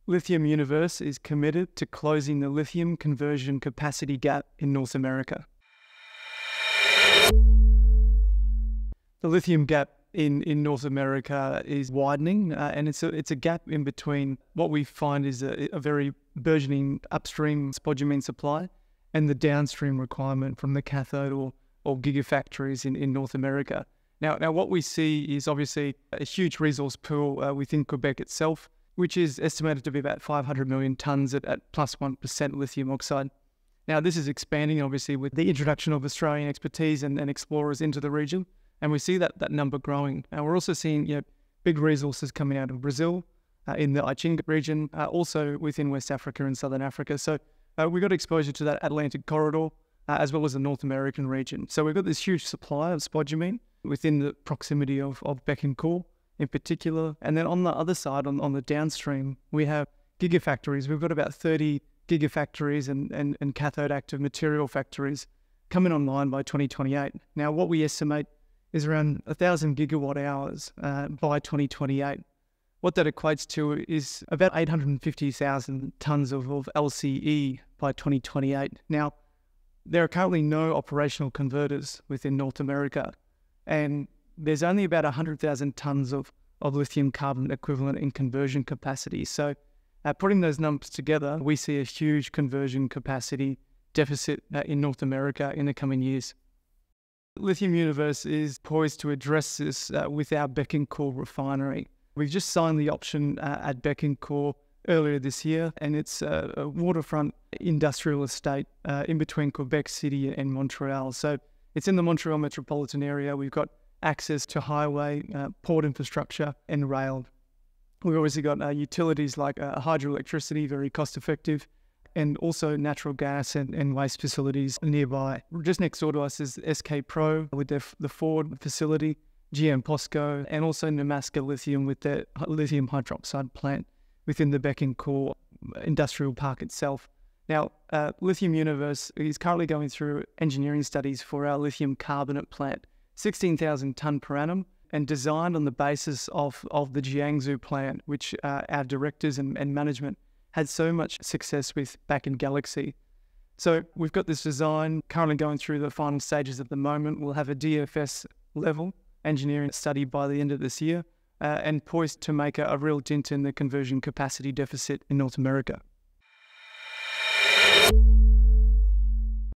Lithium Universe is committed to closing the lithium conversion capacity gap in North America. The lithium gap in North America is widening, and it's a gap in between what we find is a very burgeoning upstream spodumene supply and the downstream requirement from the cathode or gigafactories in North America. Now, what we see is obviously a huge resource pool within Quebec itself, which is estimated to be about 500 million tonnes at plus 1% lithium oxide. Now, this is expanding, obviously, with the introduction of Australian expertise and explorers into the region, and we see that number growing. And we're also seeing big resources coming out of Brazil, in the Ichinga region, also within West Africa and Southern Africa. So we got exposure to that Atlantic corridor, as well as the North American region. So we've got this huge supply of spodumene within the proximity of Bécancour in particular. And then on the other side, on the downstream, we have gigafactories. We've got about 30 gigafactories and cathode active material factories coming online by 2028. Now, what we estimate is around 1,000 gigawatt hours by 2028. What that equates to is about 850,000 tonnes of LCE by 2028. Now, there are currently no operational converters within North America, and there's only about 100,000 tonnes of lithium carbonate equivalent in conversion capacity. So putting those numbers together, we see a huge conversion capacity deficit in North America in the coming years. Lithium Universe is poised to address this with our Bécancour refinery. We've just signed the option at Bécancour earlier this year, and it's a waterfront industrial estate in between Quebec City and Montreal. So it's in the Montreal metropolitan area. We've got access to highway, port infrastructure, and rail. We've obviously got utilities like hydroelectricity, very cost effective, and also natural gas and waste facilities nearby. Just next door to us is SK Pro with the Ford facility, GM POSCO, and also Nemaska Lithium with their lithium hydroxide plant within the Bécancour industrial park itself. Now, Lithium Universe is currently going through engineering studies for our lithium carbonate plant, 16,000 tonne per annum, and designed on the basis of the Jiangsu plant, which our directors and management had so much success with back in Galaxy. So we've got this design currently going through the final stages at the moment. We'll have a DFS level engineering study by the end of this year, and poised to make a real dent in the conversion capacity deficit in North America.